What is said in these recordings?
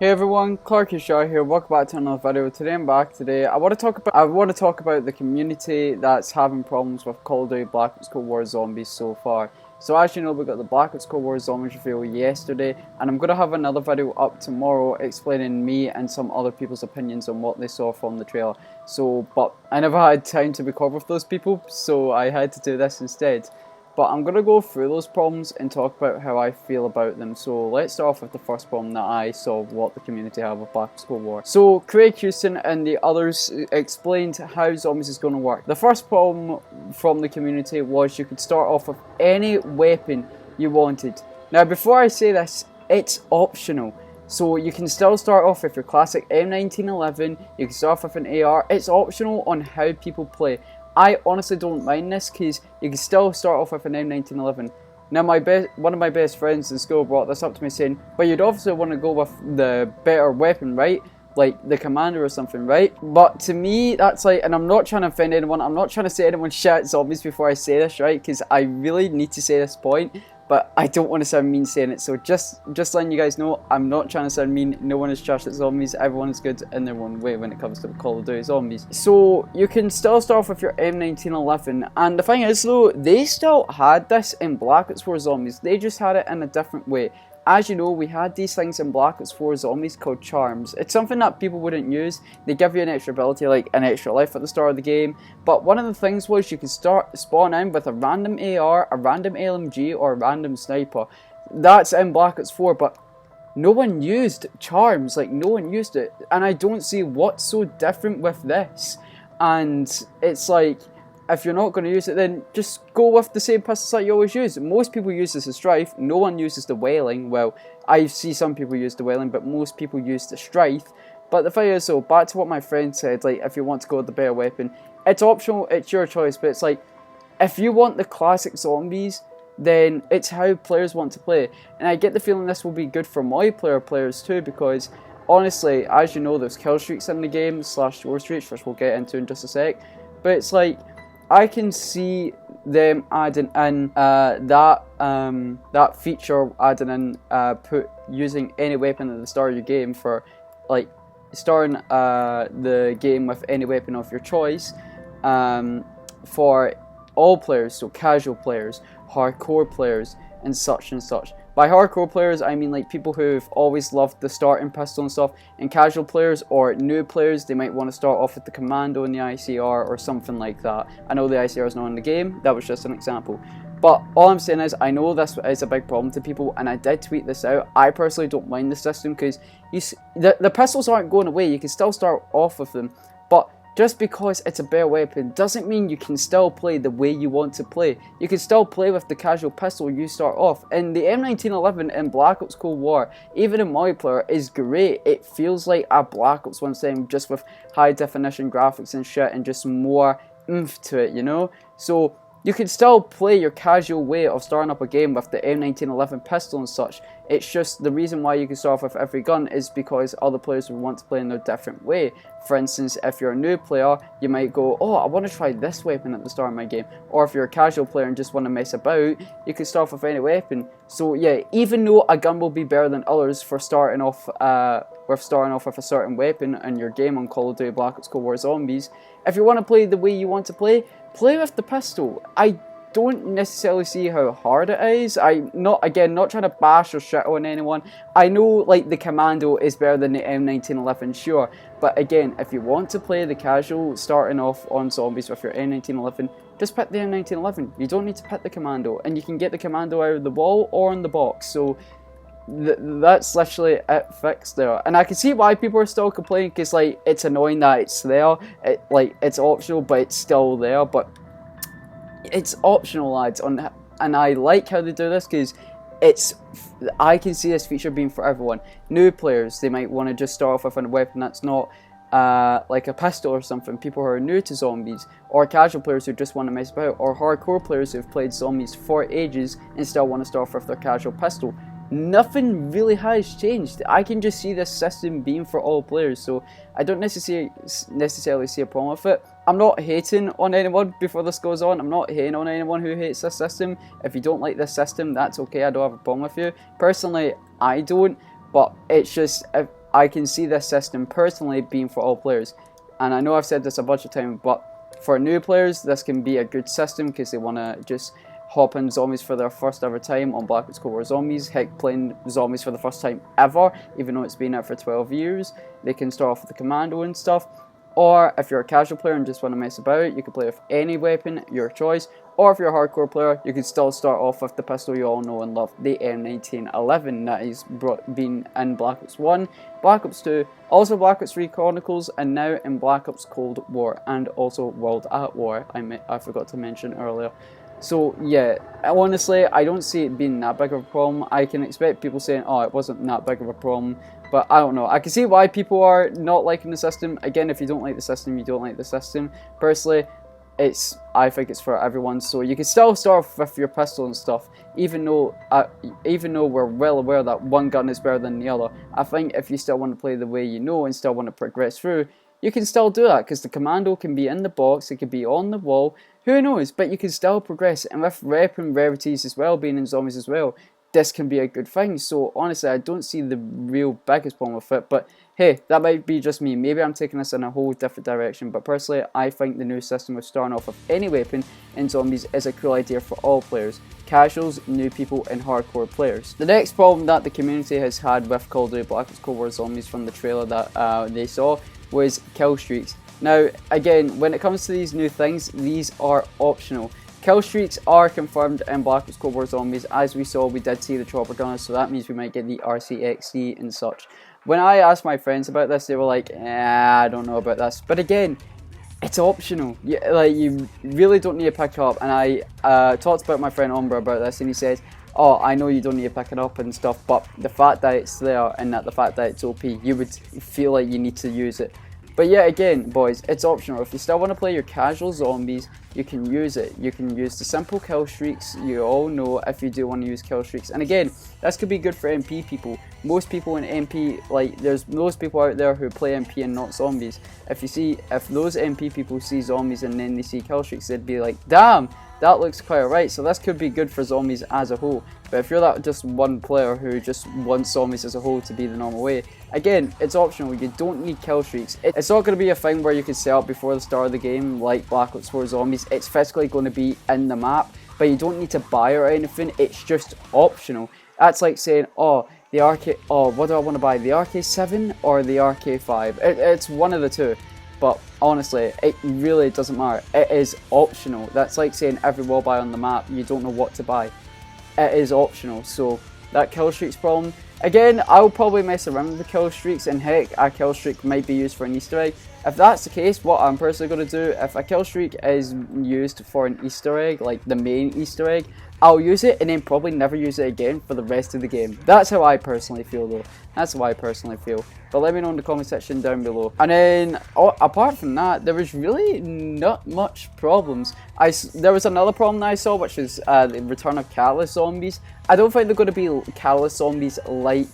Hey everyone, Clarky Shaw here. Welcome back to another video. Today I'm back. I want to talk about the community that's having problems with Call of Duty Black Ops Cold War Zombies so far. So as you know, we got the Black Ops Cold War Zombies reveal yesterday, and I'm gonna have another video up tomorrow explaining me and some other people's opinions on what they saw from the trailer. But I never had time to record with those people, so I had to do this instead. But I'm going to go through those problems and talk about how I feel about them. So let's start off with the first problem that I saw what the community have with Black Ops Cold War. So Craig Houston and the others explained how zombies is going to work. The first problem from the community was you could start off with any weapon you wanted. Now before I say this, it's optional. So you can still start off with your classic M1911, you can start off with an AR, it's optional on how people play. I honestly don't mind this because you can still start off with an M1911. Now one of my best friends in school brought this up to me saying, but you'd obviously want to go with the better weapon, right? Like the commander or something, right? But to me, that's like, and I'm not trying to offend anyone, I'm not trying to say anyone shit zombies before I say this, right? Because I really need to say this point. But I don't want to sound mean saying it, so just letting you guys know, I'm not trying to sound mean. No one is trash at zombies, everyone is good in their own way when it comes to Call of Duty Zombies. So you can still start off with your M1911, and the thing is though, they still had this in Black Ops 4 Zombies, they just had it in a different way. As you know, we had these things in Black Ops 4 Zombies called charms. It's something that people wouldn't use. They give you an extra ability, like an extra life at the start of the game. But one of the things was you could spawn in with a random AR, a random LMG, or a random sniper. That's in Black Ops 4, but no one used charms. Like, no one used it. And I don't see what's so different with this. And it's like, if you're not going to use it, then just go with the same pistols that you always use. Most people use this as Strife. No one uses the Wailing. Well, I see some people use the Wailing, but most people use the Strife. But the thing is, though, back to what my friend said, like, if you want to go with the better weapon, it's optional, it's your choice, but it's like, if you want the classic zombies, then it's how players want to play. And I get the feeling this will be good for multiplayer players too, because honestly, as you know, there's kill streaks in the game, slash score streaks, which we'll get into in just a sec. But it's like, I can see them adding in that feature, adding in using any weapon at the start of your game for, like, starting the game with any weapon of your choice for all players, so casual players, hardcore players, and such and such. By hardcore players, I mean like people who've always loved the starting pistol and stuff, and casual players or new players, they might want to start off with the Commando and the ICR or something like that. I know the ICR is not in the game, that was just an example. But all I'm saying is, I know this is a big problem to people, and I did tweet this out. I personally don't mind the system because the pistols aren't going away, you can still start off with them. But just because it's a better weapon doesn't mean you can still play the way you want to play. You can still play with the casual pistol you start off. And the M1911 in Black Ops Cold War, even in multiplayer, is great. It feels like a Black Ops 1 game, just with high definition graphics and shit, and just more oomph to it, you know? So you can still play your casual way of starting up a game with the M1911 pistol and such. It's just the reason why you can start off with every gun is because other players will want to play in a different way. For instance, if you're a new player, you might go, oh, I want to try this weapon at the start of my game. Or if you're a casual player and just want to mess about, you can start off with any weapon. So yeah, even though a gun will be better than others for starting off with a certain weapon in your game on Call of Duty Black Ops Cold War Zombies, if you want to play the way you want to play with the pistol. I don't necessarily see how hard it is. I'm not trying to bash or shit on anyone. I know like the Commando is better than the M1911, sure, but again, if you want to play the casual starting off on zombies with your M1911, just pick the M1911. You don't need to pick the Commando, and you can get the Commando out of the wall or in the box. So that's literally it fixed there. And I can see why people are still complaining, because like it's annoying that it's there. It's optional, but it's still there. But it's optional, lads, and I like how they do this, because I can see this feature being for everyone. New players, they might want to just start off with a weapon that's not like a pistol or something, people who are new to zombies, or casual players who just want to mess about, or hardcore players who've played zombies for ages and still want to start off with their casual pistol. Nothing really has changed. I can just see this system being for all players, so I don't necessarily see a problem with it. I'm not hating on anyone before this goes on. I'm not hating on anyone who hates this system. If you don't like this system, that's okay. I don't have a problem with you. Personally, I don't, but it's just, I can see this system personally being for all players. And I know I've said this a bunch of times, but for new players, this can be a good system because they want to just hop in zombies for their first ever time on Black Ops Cold War Zombies. Heck, playing zombies for the first time ever, even though it's been out for 12 years. They can start off with the commando and stuff. Or if you're a casual player and just want to mess about, you can play with any weapon, your choice. Or if you're a hardcore player, you can still start off with the pistol you all know and love, the M1911 that is been in Black Ops 1, Black Ops 2, also Black Ops 3 Chronicles, and now in Black Ops Cold War, and also World at War, I forgot to mention earlier. So yeah, honestly, I don't see it being that big of a problem. I can expect people saying, oh, it wasn't that big of a problem, but I don't know. I can see why people are not liking the system. Again, if you don't like the system, you don't like the system. Personally, I think it's for everyone, so you can still start with your pistol and stuff, even though we're well aware that one gun is better than the other. I think if you still want to play the way you know and still want to progress through, you can still do that, because the commando can be in the box, it can be on the wall, who knows, but you can still progress. And with weapon rarities as well, being in zombies as well, this can be a good thing. So honestly, I don't see the real biggest problem with it, but hey, that might be just me. Maybe I'm taking this in a whole different direction, but personally, I think the new system of starting off with any weapon in zombies is a cool idea for all players. Casuals, new people, and hardcore players. The next problem that the community has had with Call of Duty Black Ops Cold War Zombies from the trailer that they saw was kill streaks. Now, again, when it comes to these new things, these are optional. Kill streaks are confirmed in Black Ops Cold War Zombies. As we saw, we did see the chopper gunners, so that means we might get the RCXD and such. When I asked my friends about this, they were like, I don't know about this. But again, it's optional. You really don't need to pick up. And I talked about my friend Umbra about this, and he says, oh, I know you don't need to pick it up and stuff, but the fact that it's there and the fact that it's OP, you would feel like you need to use it. But yeah, again, boys, it's optional. If you still want to play your casual zombies, you can use it. You can use the simple kill streaks. You all know if you do want to use kill streaks. And again, this could be good for MP people. Most people in MP, there's most people out there who play MP and not zombies. If those MP people see zombies and then they see kill streaks, they'd be like, damn, that looks quite alright. So this could be good for zombies as a whole. But if you're that just one player who just wants zombies as a whole to be the normal way, again, it's optional. You don't need kill streaks. It's not going to be a thing where you can set up before the start of the game like Black Ops 4 Zombies. It's physically going to be in the map, but you don't need to buy it or anything. It's just optional. That's like saying, oh, what do I want to buy, the RK7 or the RK5? It's one of the two. But honestly, it really doesn't matter. It is optional. That's like saying every wall buy on the map, you don't know what to buy. It is optional. So that kill streaks problem, again, I'll probably mess around with the kill streaks, and heck, a kill streak might be used for an Easter egg. If that's the case, what I'm personally going to do, if a kill streak is used for an Easter egg, like the main Easter egg, I'll use it and then probably never use it again for the rest of the game. That's how I personally feel though. That's how I personally feel. But let me know in the comment section down below. And then, apart from that, there was really not much problems. There was another problem that I saw, which is the return of Catalyst zombies. I don't think they're going to be Catalyst zombies like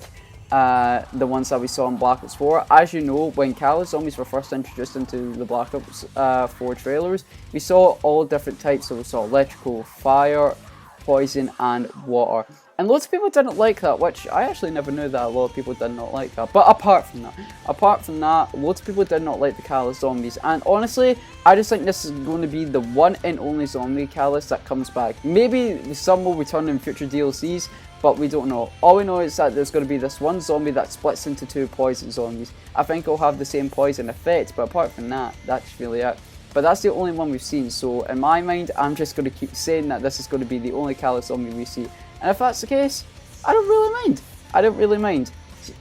the ones that we saw in Black Ops 4. As you know, when Catalyst zombies were first introduced into the Black Ops 4 trailers, we saw all different types. So we saw electrical, fire, poison, and water. And loads of people didn't like that, which I actually never knew that a lot of people did not like that. But apart from that, loads of people did not like the Catalyst zombies. And honestly, I just think this is going to be the one and only zombie Catalyst that comes back. Maybe some will return in future DLCs, but we don't know. All we know is that there's going to be this one zombie that splits into two poison zombies. I think it'll have the same poison effect, but apart from that, that's really it. But that's the only one we've seen, so in my mind, I'm just going to keep saying that this is going to be the only Catalyst zombie we see. And if that's the case, I don't really mind. I don't really mind.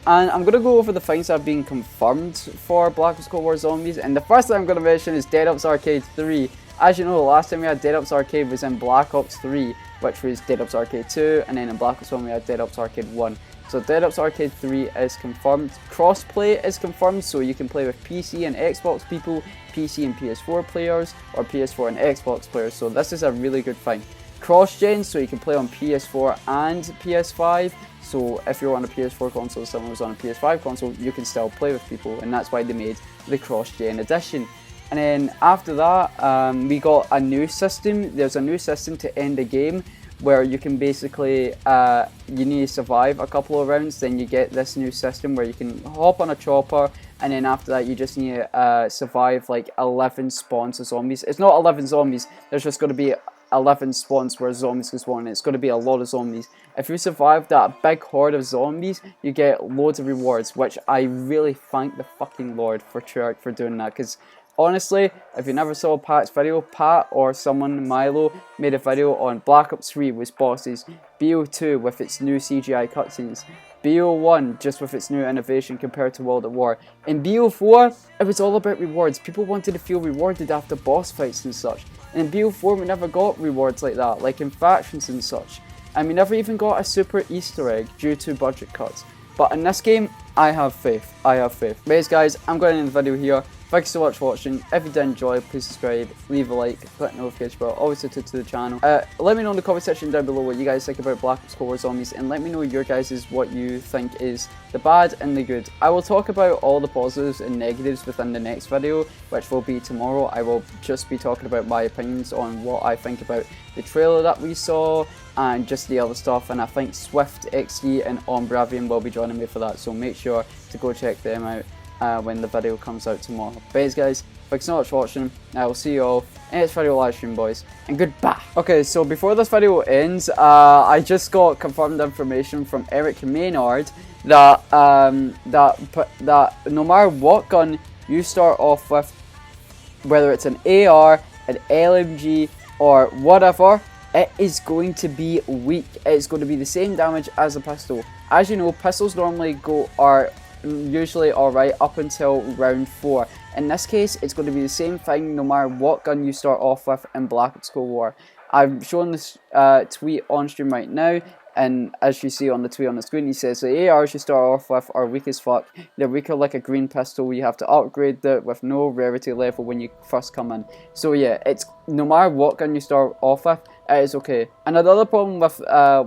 And I'm going to go over the things that have been confirmed for Black Ops Cold War Zombies. And the first thing I'm going to mention is Dead Ops Arcade 3. As you know, the last time we had Dead Ops Arcade was in Black Ops 3, which was Dead Ops Arcade 2, and then in Black Ops 1 we had Dead Ops Arcade 1. So Dead Ops Arcade 3 is confirmed. Crossplay is confirmed, so you can play with PC and Xbox people, PC and PS4 players, or PS4 and Xbox players. So this is a really good thing. Cross-gen, so you can play on PS4 and PS5. So if you're on a PS4 console, someone was on a PS5 console, you can still play with people, and that's why they made the cross-gen edition. And then after that, we got a new system. There's a new system to end the game, where you can basically, you need to survive a couple of rounds, then you get this new system where you can hop on a chopper, and then after that you just need to survive like 11 spawns of zombies. It's not 11 zombies, there's just going to be 11 spawns where zombies can spawn, and it's going to be a lot of zombies. If you survive that big horde of zombies, you get loads of rewards, which I really thank the fucking Lord for Treyarch for doing that, because honestly, if you never saw Pat's video, Pat or someone, Milo, made a video on Black Ops 3 with bosses, BO2 with its new CGI cutscenes, BO1 just with its new innovation compared to World at War. In BO4, it was all about rewards. People wanted to feel rewarded after boss fights and such. And in BO4 we never got rewards like that, like in factions and such. And we never even got a super Easter egg due to budget cuts. But in this game, I have faith. I have faith. Anyways guys, I'm going to end the video here. Thank you so much for watching. If you did enjoy, please subscribe, leave a like, click the notification bell, always subscribe to the channel. Let me know in the comment section down below what you guys think about Black Ops Cold War Zombies, and let me know your guys' what you think is the bad and the good. I will talk about all the positives and negatives within the next video, which will be tomorrow. I will just be talking about my opinions on what I think about the trailer that we saw and just the other stuff, and I think Swift, XE and Ombravian will be joining me for that, so make sure to go check them out when the video comes out tomorrow. But anyways guys, thanks so much for watching. I will see you all in the next video live stream, boys, and goodbye. Okay, so before this video ends, I just got confirmed information from Eric Maynard that that no matter what gun you start off with, whether it's an AR, an LMG or whatever, it is going to be weak. It's going to be the same damage as a pistol. As you know, pistols normally are usually alright up until round 4. In this case, it's going to be the same thing no matter what gun you start off with in Black Ops Cold War. I'm showing this tweet on stream right now, and as you see on the tweet on the screen, he says the ARs you start off with are weak as fuck. They're weaker like a green pistol. You have to upgrade it with no rarity level when you first come in. So yeah, it's no matter what gun you start off with, it is okay. And another problem with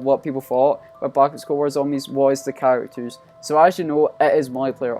what people thought with Black Ops Cold War Zombies was the characters. So as you know, it is multiplayer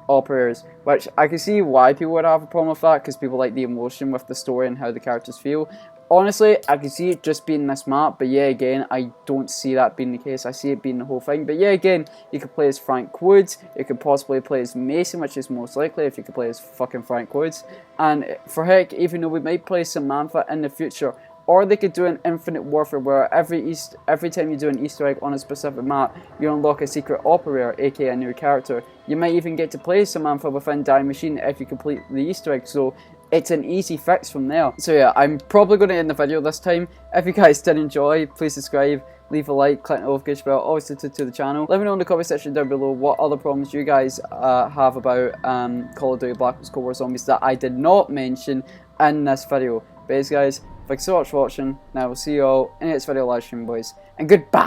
operators, which I can see why people would have a problem with that, because people like the emotion with the story and how the characters feel. Honestly, I can see it just being this map, but yeah, again, I don't see that being the case. I see it being the whole thing. But yeah, again, you could play as Frank Woods, you could possibly play as Mason, which is most likely if you could play as fucking Frank Woods. And for heck, even though we might play Samantha in the future, or they could do an Infinite Warfare where every time you do an Easter egg on a specific map, you unlock a secret operator, aka a new character. You might even get to play Samantha within Die Machine if you complete the Easter egg, so it's an easy fix from there. So yeah, I'm probably going to end the video this time. If you guys did enjoy, please subscribe, leave a like, click the notification bell, always subscribe to the channel. Let me know in the comment section down below what other problems you guys have about Call of Duty Black Ops Cold War Zombies that I did not mention in this video. But guys, thanks so much for watching, and I will see you all in the next video live stream, boys, and goodbye!